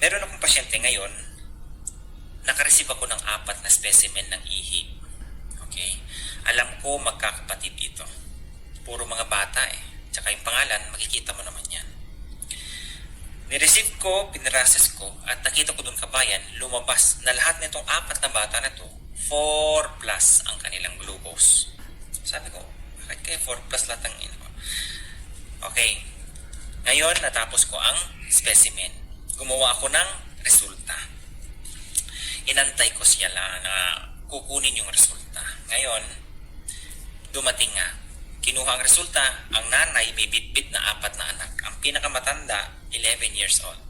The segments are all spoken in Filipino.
Meron akong pasyente ngayon, nakareceive ako ng 4 na specimen ng ihi. Okay? Alam ko magkakapatid dito. Puro mga bata eh. Tsaka yung pangalan, makikita mo naman yan. Nireceive ko, pinrases ko, at nakita ko dun kabayan, lumabas na lahat nitong 4 na bata na to, 4 plus ang kanilang glucose. Sabi ko, bakit kaya 4 plus lahat ang ino? Okay. Ngayon, natapos ko ang specimen. Gumawa ako ng resulta. Inantay ko siya lang na kukunin yung resulta. Ngayon, dumating nga. Kinuha ang resulta, ang nanay may bitbit na 4 na anak. Ang pinakamatanda, 11 years old.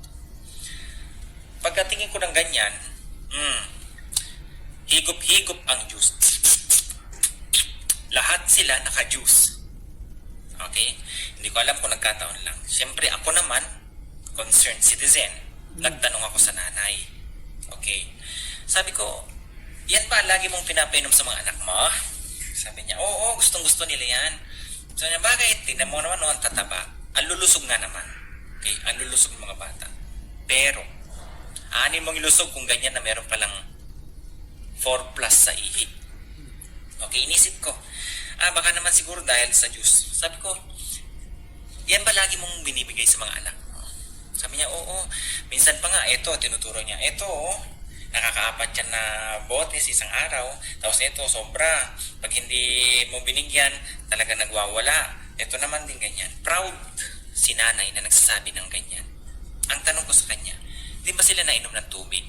Pagkatingin ko ng ganyan, higop-higop ang juice. Lahat sila naka-juice. Okay? Hindi ko alam kung nagkataon lang. Siyempre ako naman, concerned citizen, nagtanong ako sa nanay. Okay? Sabi ko, yan ba lagi mong pinapainom sa mga anak mo? Sabi niya, oo, gustong-gusto nila yan. Sabi niya, bakit? Tingnan mo naman ang tataba. Ang lulusog nga naman. Okay? Ang lulusog ng mga bata. Pero, aanin mong ilusog kung ganyan na meron palang 4 plus sa ihi. Okay, inisip ko. Baka naman siguro dahil sa juice. Sabi ko, yan ba lagi mong binibigay sa mga anak mo? Sabi niya, oo. Minsan pa nga, eto, tinuturo niya, eto, nakaka-4 yan na bote sa isang araw. Tapos eto, sobra. Pag hindi mo binigyan, talaga nagwawala. Eto naman din ganyan. Proud si nanay na nagsasabi ng ganyan. Ang tanong ko sa kanya, di ba sila nainom ng tubig?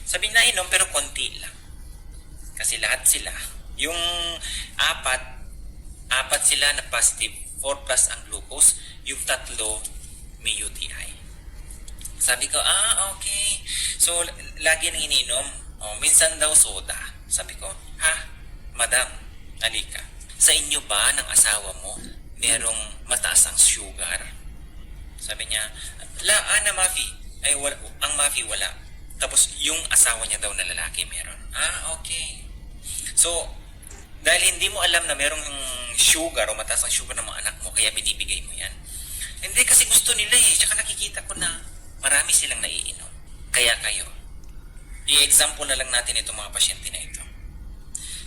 Sabi nainom pero konti lang. Kasi lahat sila, yung 4 sila na positive, 4 plus ang glucose, yung 3 may UTI. Sabi ko, okay. So, lagi nang ininom. Minsan daw soda. Sabi ko, madam, alika. Sa inyo ba ng asawa mo, merong mataas ang sugar? Sabi niya, Mafi. Ay, ang Mafi wala. Tapos, yung asawa niya daw na lalaki meron. Okay. So, dahil hindi mo alam na merong sugar o mataas ang sugar ng mga anak mo, kaya binibigay mo yan. Hindi, kasi gusto nila eh. Tsaka nakikita ko na marami silang naiinom. Kaya kayo, i-example na lang natin itong mga pasyente na ito.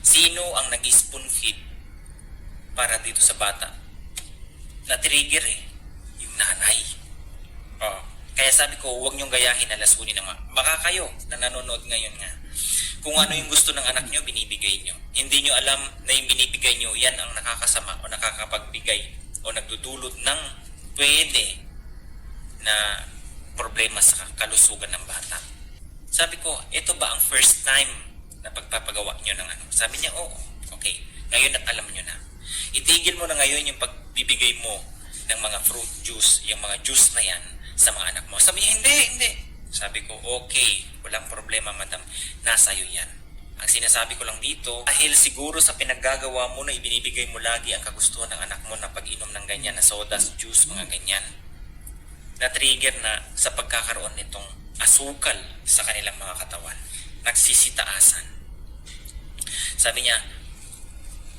Sino ang nag-spoon feed para dito sa bata? Na-trigger eh. Yung nanay. Kaya sabi ko, huwag niyong gayahin na lasunin ng baka kayo na nanonood ngayon nga. Kung ano yung gusto ng anak niyo, binibigay niyo. Hindi niyo alam na yung binibigay niyo, yan ang nakakasama o nakakapagbigay o nagdudulot ng pwede na problema sa kalusugan ng bata. Sabi ko, ito ba ang first time na pagpapagawa niyo ng ano? Sabi niya, oo. Okay, ngayon at alam niyo na. Itigil mo na ngayon yung pagbibigay mo ng mga fruit juice, yung mga juice na yan sa mga anak mo. Sabi niya, hindi. Sabi ko, okay, walang problema madam, nasa iyo yan. Ang sinasabi ko lang dito, dahil siguro sa pinaggagawa mo na ibinibigay mo lagi ang kagustuhan ng anak mo na pag-inom ng ganyan, na sodas, juice, mga ganyan, na-trigger na sa pagkakaroon nitong asukal sa kanilang mga katawan. Nagsisitaasan. Sabi niya,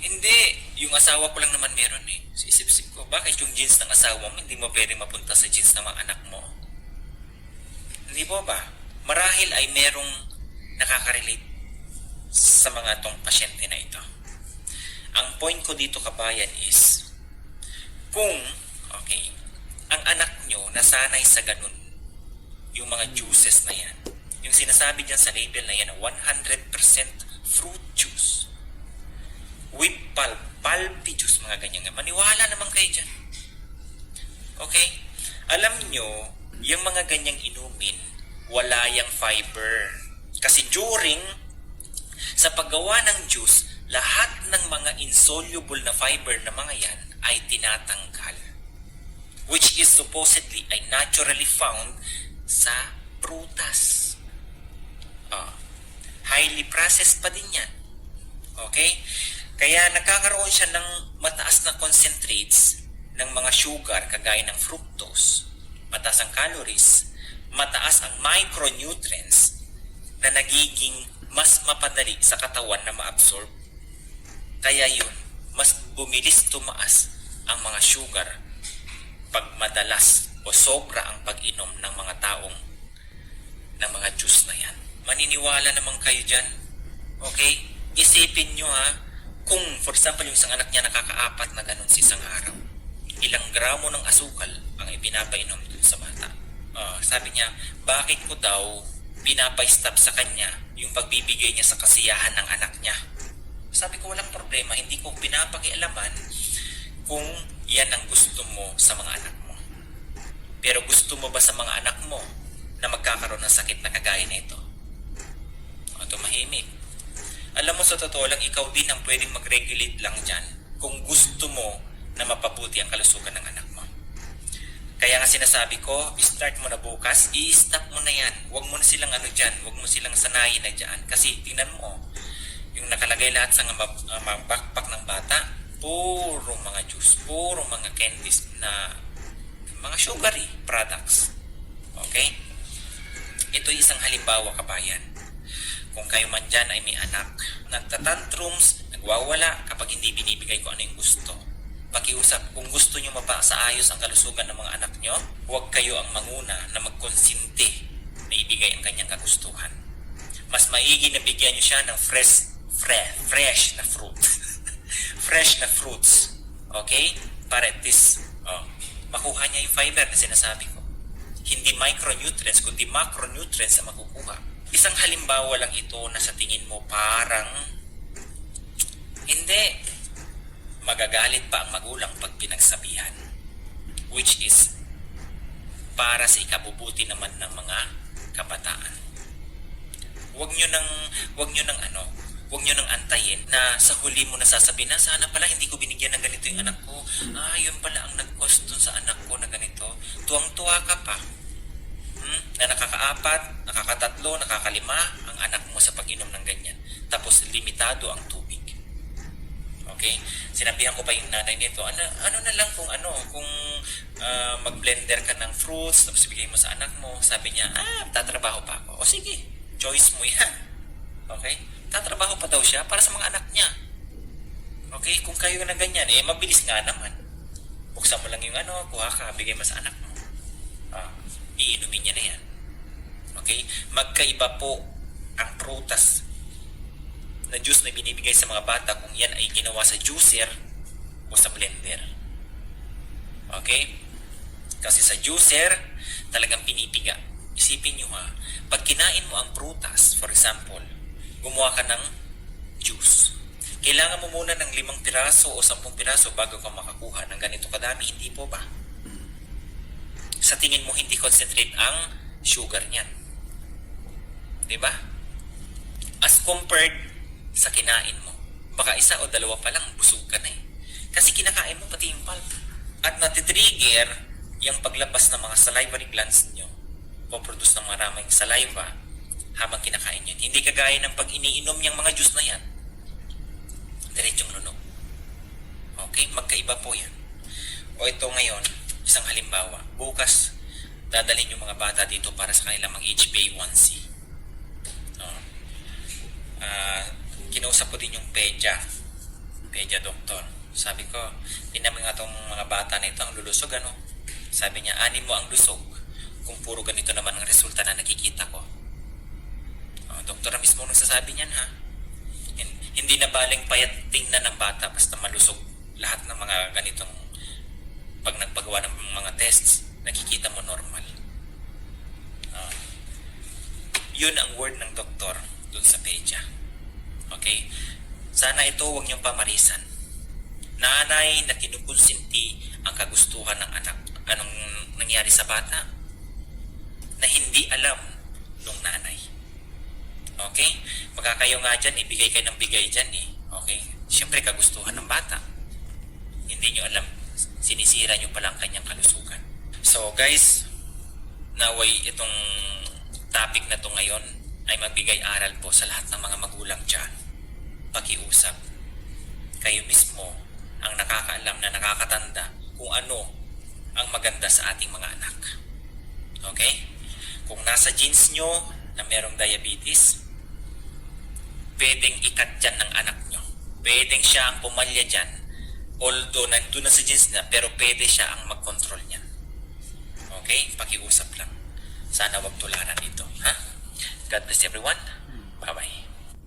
hindi, yung asawa ko lang naman meron eh. So, isip-isip ko, bakit yung jeans ng asawa mo hindi mo pwede mapunta sa jeans ng mga anak mo? Hindi po ba? Marahil ay merong nakaka-relate sa mga tong pasyente na ito. Ang point ko dito kabayan is, kung, ang anak nyo nasanay sa ganun, yung mga juices na yan, yung sinasabi dyan sa label na yan, 100% fruit juice, with pulpy juice, mga ganyan nga, maniwala naman kayo dyan. Okay? Alam nyo, yung mga ganyang inumin, wala yung fiber. Kasi during sa paggawa ng juice, lahat ng mga insoluble na fiber na mga yan ay tinatanggal. Which is supposedly ay naturally found sa prutas. Highly processed pa din yan. Okay? Kaya nagkakaroon siya ng mataas na concentrates ng mga sugar kagaya ng fructose, mataas ang calories, mataas ang micronutrients na nagiging mas mapadali sa katawan na ma-absorb. Kaya yun, mas bumilis tumaas ang mga sugar pag madalas o sobra ang pag-inom ng mga taong maniniwala naman kayo dyan. Okay? Isipin nyo ha, kung for example yung isang anak niya nakakaapat na ganun sa isang araw, ilang gramo ng asukal ang ipinapainom dun sa bata. Sabi niya, bakit ko daw pinapa-stop sa kanya yung pagbibigay niya sa kasiyahan ng anak niya? Sabi ko, walang problema, hindi ko pinapakialaman kung yan ang gusto mo sa mga anak mo. Pero gusto mo ba sa mga anak mo na magkakaroon ng sakit na kagaya na ito? Tumahimik. Alam mo, sa totoo lang, ikaw din ang pwedeng mag-regulate lang dyan kung gusto mo na mapabuti ang kalusugan ng anak mo. Kaya nga sinasabi ko, start mo na bukas, i-stop mo na yan. Huwag mo na silang dyan, huwag mo silang sanayin na dyan. Kasi tingnan mo, yung nakalagay lahat sa mga backpack ng bata, puro mga juice, puro mga candies na mga sugary products. Okay? Ito isang halimbawa, kabayan. Kung kayo man dyan ay may anak, nagtatantrums, nagwawala kapag hindi binibigay ko ano yung gusto. Pakiusap, kung gusto nyo mapasaayos ang kalusugan ng mga anak nyo, huwag kayo ang manguna na magkonsinte na ibigay ang kanyang kagustuhan. Mas maigi na bigyan nyo siya ng fresh na fruit. Fresh na fruits. Okay? Para at least, makuha niya yung fiber na sinasabi ko. Hindi micronutrients, kundi macronutrients na makukuha. Isang halimbawa lang ito na sa tingin mo parang hindi. Magagalit pa ang magulang pag pinagsabihan. Which is para sa ikabubuti naman ng mga kabataan. Huwag nyo nang antayin na sa huli mo nasasabihin na sana pala hindi ko binigyan ng ganito yung anak ko. Yun pala ang nag-cost dun sa anak ko na ganito. Tuwang-tuwa ka pa. Na nakakaapat, nakakatatlo, nakakalima ang anak mo sa pag-inom ng ganyan. Tapos limitado ang tubig. Okay? Sinabihan ko pa yung nanay nito, ano na lang kung mag-blender ka ng fruits, tapos bigay mo sa anak mo. Sabi niya, tatrabaho pa ako. O sige, choice mo yan. Okay? Tatrabaho pa daw siya para sa mga anak niya. Okay? Kung kayo na ganyan, mabilis nga naman. Buksan mo lang yung kuha ka, bigay mo sa anak mo. Iinumin niya na yan. Okay? Magkaiba po ang prutas na juice na binibigay sa mga bata kung yan ay ginawa sa juicer o sa blender. Okay? Kasi sa juicer, talagang pinipiga. Isipin nyo pag kinain mo ang prutas, for example, gumawa ka ng juice. Kailangan mo muna ng 5 piraso o 10 piraso bago ka makakuha ng ganito kadami, hindi po ba? Sa tingin mo, hindi concentrate ang sugar niyan. Diba? As compared sa kinain mo, baka 1 o 2 pa lang, busog ka na Kasi kinakain mo pati yung pulp. At natitrigger yung paglabas ng mga salivary glands nyo, poproduce ng maraming saliva habang kinakain yun. Hindi kagaya ng pag iniinom yung mga juice na yan, diretsong lunog. Okay? Magkaiba po yan. O ito ngayon, isang halimbawa. Bukas, dadalhin yung mga bata dito para sa kanilang mga HbA1c. Kinausap ko din yung pedia doktor. Sabi ko, tinamin nga itong mga bata na ito ang lulusog Sabi niya, 6 mo ang lusog kung puro ganito naman ang resulta na nakikita ko. Doktor na mismo nagsasabi niyan Hindi na baling payat tingnan ng bata basta malusog. Lahat ng mga ganitong pag nagpagawa ng mga tests, nakikita mo normal. Yun ang word ng doktor dun sa pedia. Okay? Sana ito huwag niyong pamarisan. Nanay na kinukonsinti ang kagustuhan ng anak. Anong nangyari sa bata? Na hindi alam nung nanay. Okay? Baka kayo nga dyan, bigay kayo ng bigay dyan Okay? Siyempre kagustuhan ng bata. Hindi niyo alam, sinisira niyo palang kanyang kalusugan. So guys, naway itong topic na to ngayon ay magbigay aral po sa lahat ng mga magulang dyan. Pakiusap. Kayo mismo ang nakakaalam na nakakatanda kung ano ang maganda sa ating mga anak. Okay? Kung nasa genes nyo na merong diabetes, pwedeng ikat dyan ng anak nyo. Pwedeng siya ang pumalya dyan. Although nandun na sa genes na, pero pwede siya ang mag-control niyan. Okay? Pakiusap lang. Sana wag tularan ito. God bless everyone. Bye-bye.